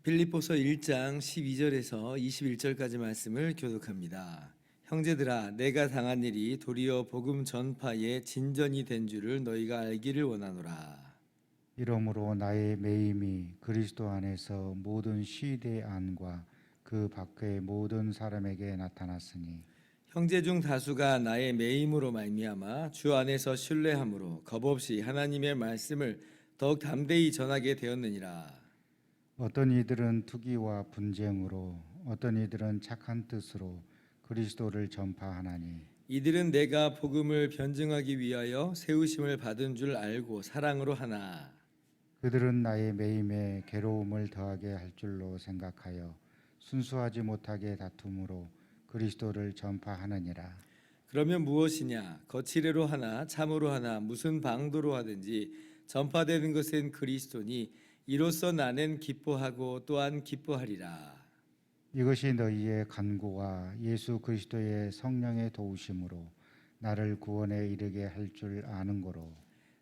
빌립보서 1장 12절에서 21절까지 말씀을 교독합니다. 형제들아, 내가 당한 일이 도리어 복음 전파의 진전이 된 줄을 너희가 알기를 원하노라. 이러므로 나의 매임이 그리스도 안에서 모든 시대 안과 그 밖의 모든 사람에게 나타났으니 형제 중 다수가 나의 매임으로 말미암아 주 안에서 신뢰함으로 겁없이 하나님의 말씀을 더욱 담대히 전하게 되었느니라. 어떤 이들은 투기와 분쟁으로 어떤 이들은 착한 뜻으로 그리스도를 전파하나니 이들은 내가 복음을 변증하기 위하여 세우심을 받은 줄 알고 사랑으로 하나. 그들은 나의 매임에 괴로움을 더하게 할 줄로 생각하여 순수하지 못하게 다툼으로 그리스도를 전파하느니라. 그러면 무엇이냐? 거칠애로 하나 참으로 하나 무슨 방도로 하든지 전파되는 것은 그리스도니 이로써 나는 기뻐하고 또한 기뻐하리라. 이것이 너희의 간구와 예수 그리스도의 성령의 도우심으로 나를 구원에 이르게 할 줄 아는 거로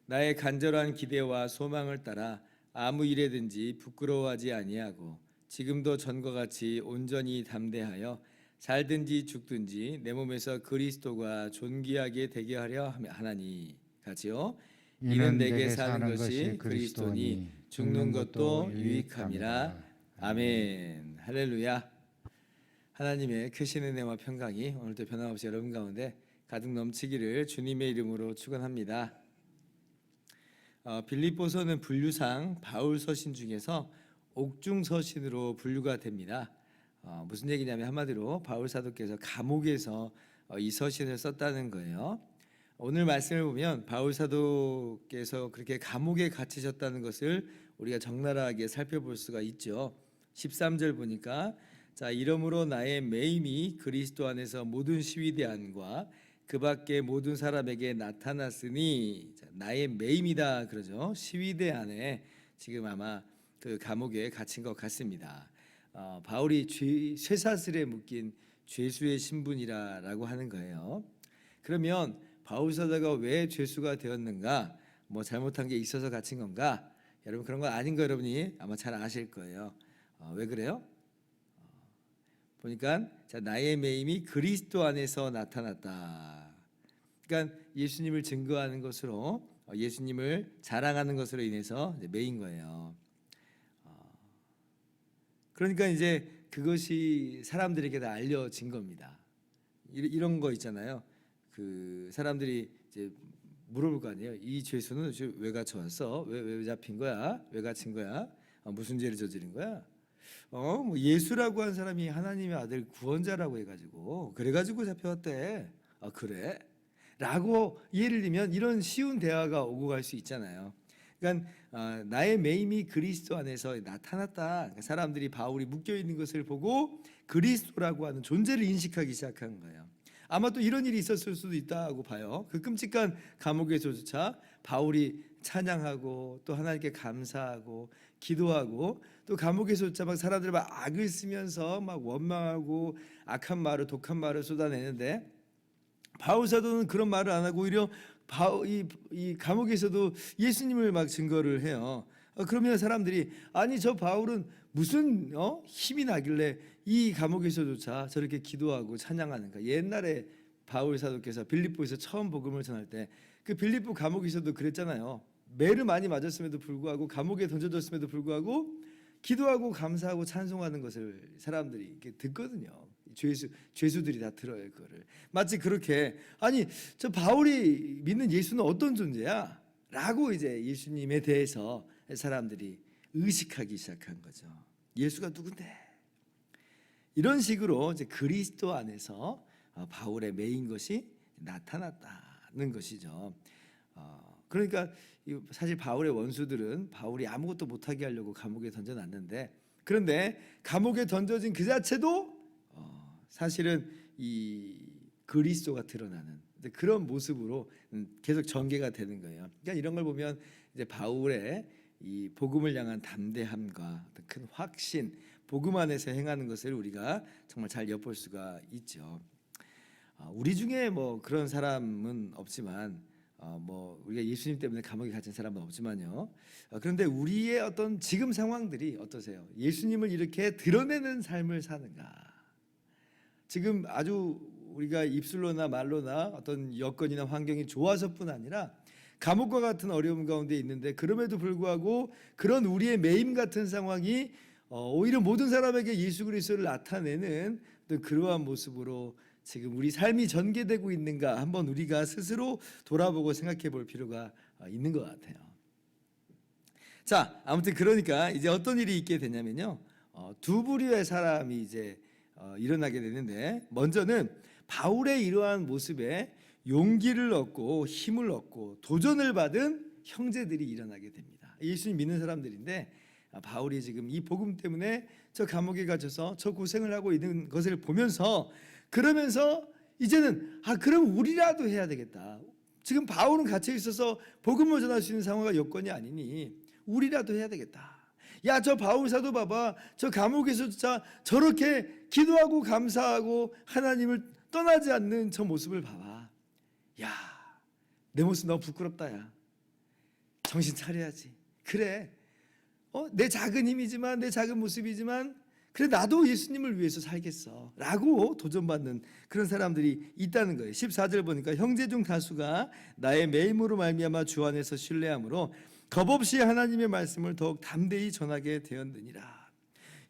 나의 간절한 기대와 소망을 따라 아무 일에든지 부끄러워하지 아니하고 지금도 전과 같이 온전히 담대하여 살든지 죽든지 내 몸에서 그리스도가 존귀하게 되게 하려 하나니. 같이요. 이는 내게 사는 것이 그리스도니 죽는 것도 유익함이라. 아멘. 할렐루야. 하나님의 크신 은혜와 평강이 오늘도 변함없이 여러분 가운데 가득 넘치기를 주님의 이름으로 축원합니다. 빌립보서는 분류상 바울 서신 중에서 옥중 서신으로 분류가 됩니다. 무슨 얘기냐면 한마디로 바울 사도께서 감옥에서 이 서신을 썼다는 거예요. 오늘 말씀을 보면 바울 사도께서 그렇게 감옥에 갇히셨다는 것을 우리가 적나라하게 살펴볼 수가 있죠. 13절 보니까 자, 이러므로 나의 매임이 그리스도 안에서 모든 시위대 안과 그 밖에 모든 사람에게 나타났으니, 자, 나의 매임이다 그러죠. 시위대 안에 지금 아마 그 감옥에 갇힌 것 같습니다. 바울이 쇠사슬에 묶인 죄수의 신분이라고 하는 거예요. 그러면 바울 사도가 왜 죄수가 되었는가? 뭐 잘못한 게 있어서 갇힌 건가? 여러분 그런 건 아닌 거 여러분이 아마 잘 아실 거예요. 왜 그래요? 보니까 자, 나의 매임이 그리스도 안에서 나타났다. 그러니까 예수님을 증거하는 것으로 예수님을 자랑하는 것으로 인해서 매인 거예요. 그러니까 이제 그것이 사람들에게 다 알려진 겁니다. 이런 거 있잖아요. 그 사람들이 이제 물어볼 거 아니에요. 이 죄수는 왜 갇혀왔어? 왜 잡힌 거야? 왜 갇힌 거야? 무슨 죄를 저지른 거야? 뭐 예수라고 한 사람이 하나님의 아들 구원자라고 해가지고 그래가지고 잡혀왔대. 그래? 라고 예를 들면 이런 쉬운 대화가 오고 갈 수 있잖아요. 그러니까 나의 매임이 그리스도 안에서 나타났다. 그러니까 사람들이 바울이 묶여 있는 것을 보고 그리스도라고 하는 존재를 인식하기 시작한 거예요. 아마 또 이런 일이 있었을 수도 있다고 봐요. 그 끔찍한 감옥에서조차 바울이 찬양하고 또 하나님께 감사하고 기도하고 또 감옥에서조차 막 사람들 막 악을 쓰면서 막 원망하고 악한 말을 독한 말을 쏟아내는데 바울 사도는 그런 말을 안 하고 오히려 이 감옥에서도 예수님을 막 증거를 해요. 그러면 사람들이 아니 저 바울은 무슨 힘이 나길래 이 감옥에서조차 저렇게 기도하고 찬양하는가. 옛날에 바울 사도께서 빌립보에서 처음 복음을 전할 때 그 빌립보 감옥에서도 그랬잖아요. 매를 많이 맞았음에도 불구하고 감옥에 던져졌음에도 불구하고 기도하고 감사하고 찬송하는 것을 사람들이 이렇게 듣거든요. 죄수들이 다 들어요. 그거를 마치 그렇게 아니 저 바울이 믿는 예수는 어떤 존재야? 라고 이제 예수님에 대해서 사람들이 의식하기 시작한 거죠. 예수가 누군데? 이런 식으로 이제 그리스도 안에서 바울의 매인 것이 나타났다는 것이죠. 그러니까 사실 바울의 원수들은 바울이 아무것도 못하게 하려고 감옥에 던져놨는데, 그런데 감옥에 던져진 그 자체도 사실은 이 그리스도가 드러나는 이제 그런 모습으로 계속 전개가 되는 거예요. 그러니까 이런 걸 보면 이제 바울의 이 복음을 향한 담대함과 어떤 큰 확신, 복음 안에서 행하는 것을 우리가 정말 잘 엿볼 수가 있죠. 우리 중에 뭐 그런 사람은 없지만 뭐 우리가 예수님 때문에 감옥에 갇힌 사람은 없지만요. 그런데 우리의 어떤 지금 상황들이 어떠세요? 예수님을 이렇게 드러내는 삶을 사는가? 지금 아주 우리가 입술로나 말로나 어떤 여건이나 환경이 좋아서뿐 아니라 감옥과 같은 어려움 가운데 있는데 그럼에도 불구하고 그런 우리의 매임 같은 상황이 오히려 모든 사람에게 예수 그리스도를 나타내는 또 그러한 모습으로 지금 우리 삶이 전개되고 있는가 한번 우리가 스스로 돌아보고 생각해 볼 필요가 있는 것 같아요. 자, 아무튼 그러니까 이제 어떤 일이 있게 되냐면요. 두 부류의 사람이 이제 일어나게 되는데 먼저는 바울의 이러한 모습에 용기를 얻고 힘을 얻고 도전을 받은 형제들이 일어나게 됩니다. 예수님 믿는 사람들인데 바울이 지금 이 복음 때문에 저 감옥에 갇혀서 저 고생을 하고 있는 것을 보면서 그러면서 이제는 그럼 우리라도 해야 되겠다. 지금 바울은 갇혀 있어서 복음을 전할 수 있는 상황과 여건이 아니니 우리라도 해야 되겠다. 야, 저 바울 사도 봐봐. 저 감옥에서 진짜 저렇게 기도하고 감사하고 하나님을 떠나지 않는 저 모습을 봐봐. 야, 내 모습 너무 부끄럽다. 야, 정신 차려야지. 그래, 내 작은 힘이지만 내 작은 모습이지만 그래 나도 예수님을 위해서 살겠어 라고 도전받는 그런 사람들이 있다는 거예요. 14절 보니까 형제 중 다수가 나의 매임으로 말미암아 주 안에서 신뢰함으로 겁없이 하나님의 말씀을 더욱 담대히 전하게 되었느니라.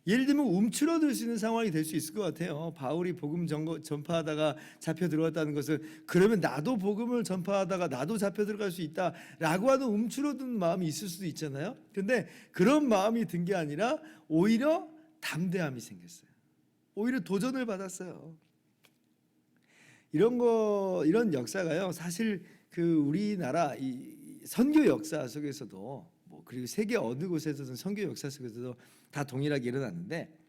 예를 들면 움츠러들 수 있는 상황이 될 수 있을 것 같아요. 바울이 복음 전파하다가 잡혀 들어갔다는 것은 그러면 나도 복음을 전파하다가 나도 잡혀 들어갈 수 있다라고 하는 움츠러든 마음이 있을 수도 있잖아요. 그런데 그런 마음이 든 게 아니라 오히려 담대함이 생겼어요. 오히려 도전을 받았어요. 이런 역사가요. 사실 그 우리나라 이 선교 역사 속에서도 그리고 세계 어느 곳에서든 선교 역사 속에서도 다 동일하게 일어났는데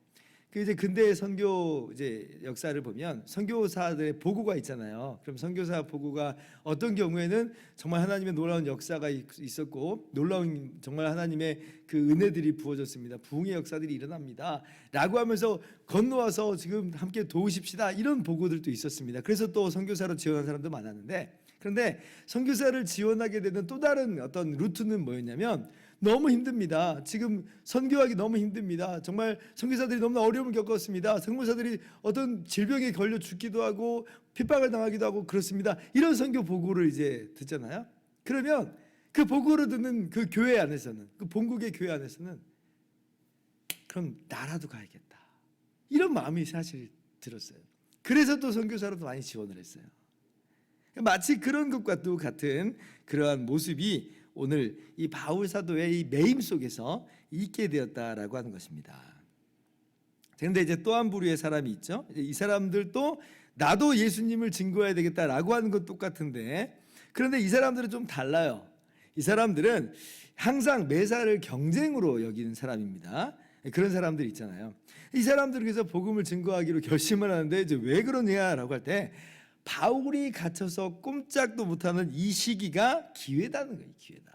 그 이제 근대의 선교 이제 역사를 보면 선교사들의 보고가 있잖아요. 그럼 선교사 보고가 어떤 경우에는 정말 하나님의 놀라운 역사가 있었고 놀라운 정말 하나님의 그 은혜들이 부어졌습니다. 부흥의 역사들이 일어납니다.라고 하면서 건너와서 지금 함께 도우십시다 이런 보고들도 있었습니다. 그래서 또 선교사로 지원한 사람도 많았는데 그런데 선교사를 지원하게 되는 또 다른 어떤 루트는 뭐였냐면 너무 힘듭니다. 지금 선교하기 너무 힘듭니다. 정말 선교사들이 너무나 어려움을 겪었습니다. 선교사들이 어떤 질병에 걸려 죽기도 하고 핍박을 당하기도 하고 그렇습니다. 이런 선교 보고를 이제 듣잖아요. 그러면 그 보고를 듣는 그 교회 안에서는 그 본국의 교회 안에서는 그럼 나라도 가야겠다. 이런 마음이 사실 들었어요. 그래서 또 선교사로도 많이 지원을 했어요. 마치 그런 것과도 같은 그러한 모습이 오늘 이 바울 사도의 이 매임 속에서 있게 되었다라고 하는 것입니다. 그런데 이제 또 한 부류의 사람이 있죠. 이 사람들도 나도 예수님을 증거해야 되겠다라고 하는 것 똑같은데 그런데 이 사람들은 좀 달라요. 이 사람들은 항상 매사를 경쟁으로 여기는 사람입니다. 그런 사람들 있잖아요. 이 사람들은 그래서 복음을 증거하기로 결심을 하는데 이제 왜 그러냐라고 할 때 바울이 갇혀서 꼼짝도 못하는 이 시기가 기회다는 거예요. 기회다.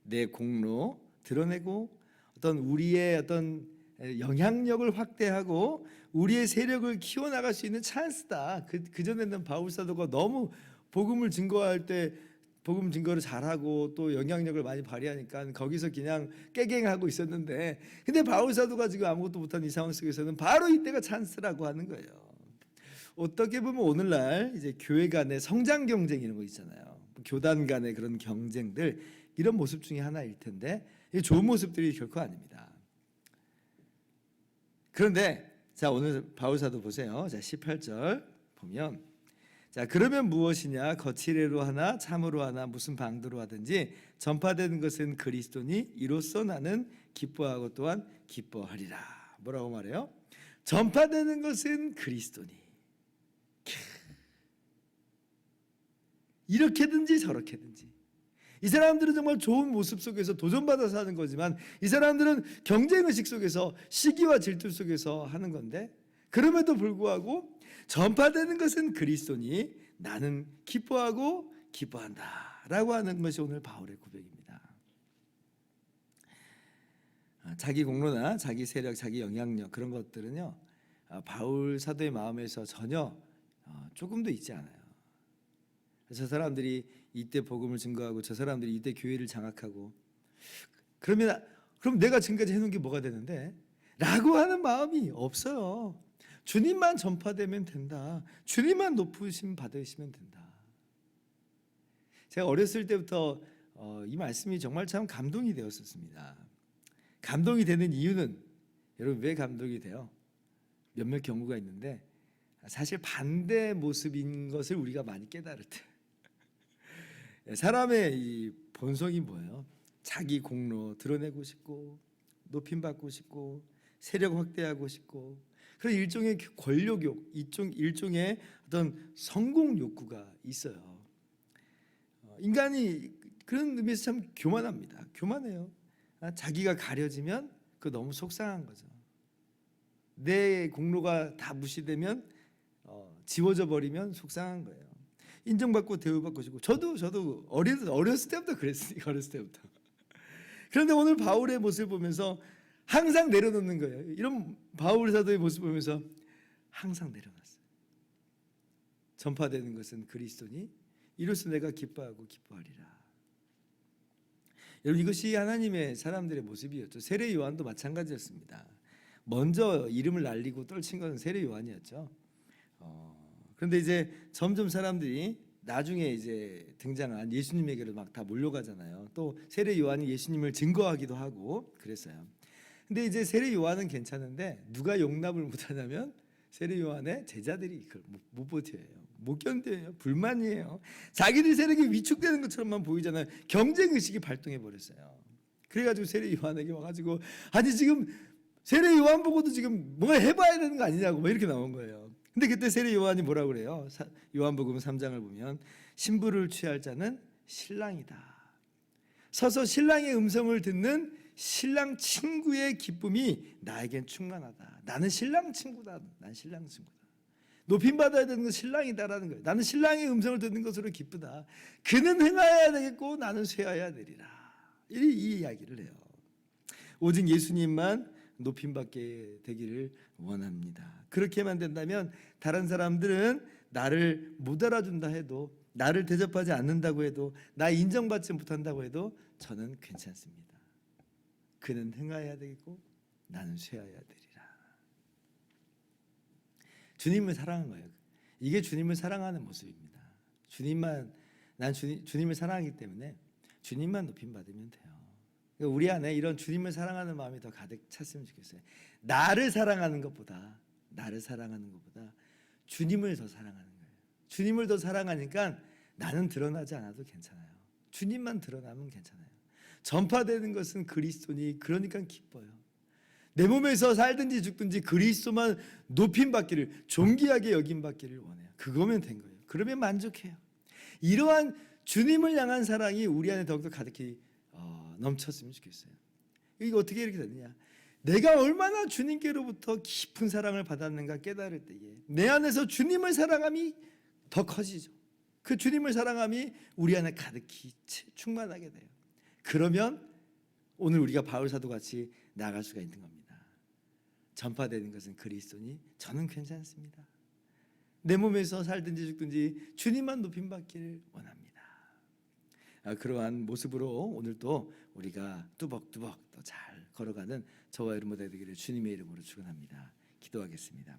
내 공로 드러내고 어떤 우리의 어떤 영향력을 확대하고 우리의 세력을 키워나갈 수 있는 찬스다. 그 전에는 바울 사도가 너무 복음을 증거할 때 복음 증거를 잘하고 또 영향력을 많이 발휘하니까 거기서 그냥 깨갱하고 있었는데 근데 바울 사도가 지금 아무것도 못하는 이 상황 속에서는 바로 이때가 찬스라고 하는 거예요. 어떻게 보면 오늘날 이제 교회 간의 성장 경쟁 이런 거 있잖아요. 교단 간의 그런 경쟁들 이런 모습 중에 하나일 텐데 이게 좋은 모습들이 결코 아닙니다. 그런데 자 오늘 바울 사도 보세요. 자 18절 보면 자 그러면 무엇이냐 거칠애로 하나 참으로 하나 무슨 방도로 하든지 전파되는 것은 그리스도니 이로써 나는 기뻐하고 또한 기뻐하리라. 뭐라고 말해요? 전파되는 것은 그리스도니 이렇게든지 저렇게든지 이 사람들은 정말 좋은 모습 속에서 도전받아서 하는 거지만 이 사람들은 경쟁의식 속에서 시기와 질투 속에서 하는 건데 그럼에도 불구하고 전파되는 것은 그리스도니 나는 기뻐하고 기뻐한다라고 하는 것이 오늘 바울의 고백입니다. 자기 공로나 자기 세력, 자기 영향력 그런 것들은요 바울 사도의 마음에서 전혀 조금도 있지 않아요. 저 사람들이 이때 복음을 증거하고 저 사람들이 이때 교회를 장악하고 그럼 내가 지금까지 해놓은 게 뭐가 되는데? 라고 하는 마음이 없어요. 주님만 전파되면 된다. 주님만 높으심 받으시면 된다. 제가 어렸을 때부터 이 말씀이 정말 참 감동이 되었었습니다. 감동이 되는 이유는 여러분 왜 감동이 돼요? 몇몇 경우가 있는데 사실 반대 모습인 것을 우리가 많이 깨달을 때 사람의 이 본성이 뭐예요? 자기 공로 드러내고 싶고 높임 받고 싶고 세력 확대하고 싶고 그런 일종의 권력욕, 일종의 어떤 성공 욕구가 있어요. 인간이 그런 의미에서 참 교만합니다. 교만해요. 자기가 가려지면 그 너무 속상한 거죠. 내 공로가 다 무시되면 지워져 버리면 속상한 거예요. 인정받고 대우받고 싶고 저도 어렸을 때부터 그랬으니까 어렸을 때부터. 그런데 오늘 바울의 모습을 보면서 항상 내려놓는 거예요. 이런 바울 사도의 모습을 보면서 항상 내려놨어요. 전파되는 것은 그리스도니 이로써 내가 기뻐하고 기뻐하리라. 여러분 이것이 하나님의 사람들의 모습이었죠. 세례 요한도 마찬가지였습니다. 먼저 이름을 날리고 떨친 것은 세례 요한이었죠. 그런데 이제 점점 사람들이 나중에 이제 등장한 예수님에게로 막 다 몰려가잖아요. 또 세례 요한이 예수님을 증거하기도 하고 그랬어요. 근데 이제 세례 요한은 괜찮은데 누가 용납을 못하냐면 세례 요한의 제자들이 그걸 못 버텨요. 못 견뎌요. 불만이에요. 자기들 세력이 위축되는 것처럼만 보이잖아요. 경쟁 의식이 발동해 버렸어요. 그래가지고 세례 요한에게 와가지고 아니 지금 세례 요한 보고도 지금 뭔가 해봐야 되는 거 아니냐고 막 이렇게 나온 거예요. 근데 그때 세례 요한이 뭐라고 그래요? 요한복음 3장을 보면 신부를 취할 자는 신랑이다. 서서 신랑의 음성을 듣는 신랑 친구의 기쁨이 나에겐 충만하다. 나는 신랑 친구다. 난 신랑 친구다. 높임 받아야 되는 건 신랑이다라는 거예요. 나는 신랑의 음성을 듣는 것으로 기쁘다. 그는 행하여야 되겠고 나는 쇠하여야 되리라. 이 이야기를 해요. 오직 예수님만 높임 받게 되기를 원합니다. 그렇게만 된다면 다른 사람들은 나를 못 알아준다 해도 나를 대접하지 않는다고 해도 나 인정받지 못한다고 해도 저는 괜찮습니다. 그는 행하여야 되겠고 나는 쇠하여야 되리라. 주님을 사랑한 거예요. 이게 주님을 사랑하는 모습입니다. 난 주님을 사랑하기 때문에 주님만 높임 받으면 돼요. 그러니까 우리 안에 이런 주님을 사랑하는 마음이 더 가득 찼으면 좋겠어요. 나를 사랑하는 것보다 주님을 더 사랑하는 거예요. 주님을 더 사랑하니까 나는 드러나지 않아도 괜찮아요. 주님만 드러나면 괜찮아요. 전파되는 것은 그리스도니 그러니까 기뻐요. 내 몸에서 살든지 죽든지 그리스도만 높임 받기를 존귀하게 여김 받기를 원해요. 그거면 된 거예요. 그러면 만족해요. 이러한 주님을 향한 사랑이 우리 안에 더욱더 가득히 넘쳤으면 좋겠어요. 이게 어떻게 이렇게 되느냐? 내가 얼마나 주님께로부터 깊은 사랑을 받았는가 깨달을 때에 내 안에서 주님을 사랑함이 더 커지죠. 그 주님을 사랑함이 우리 안에 가득히 충만하게 돼요. 그러면 오늘 우리가 바울 사도 같이 나아갈 수가 있는 겁니다. 전파되는 것은 그리스도니 저는 괜찮습니다. 내 몸에서 살든지 죽든지 주님만 높임 받기를 원합니다. 그러한 모습으로 오늘도 우리가 뚜벅뚜벅 또 잘 걸어가는 저와 여러분 되기를 주님의 이름으로 축원합니다. 기도하겠습니다.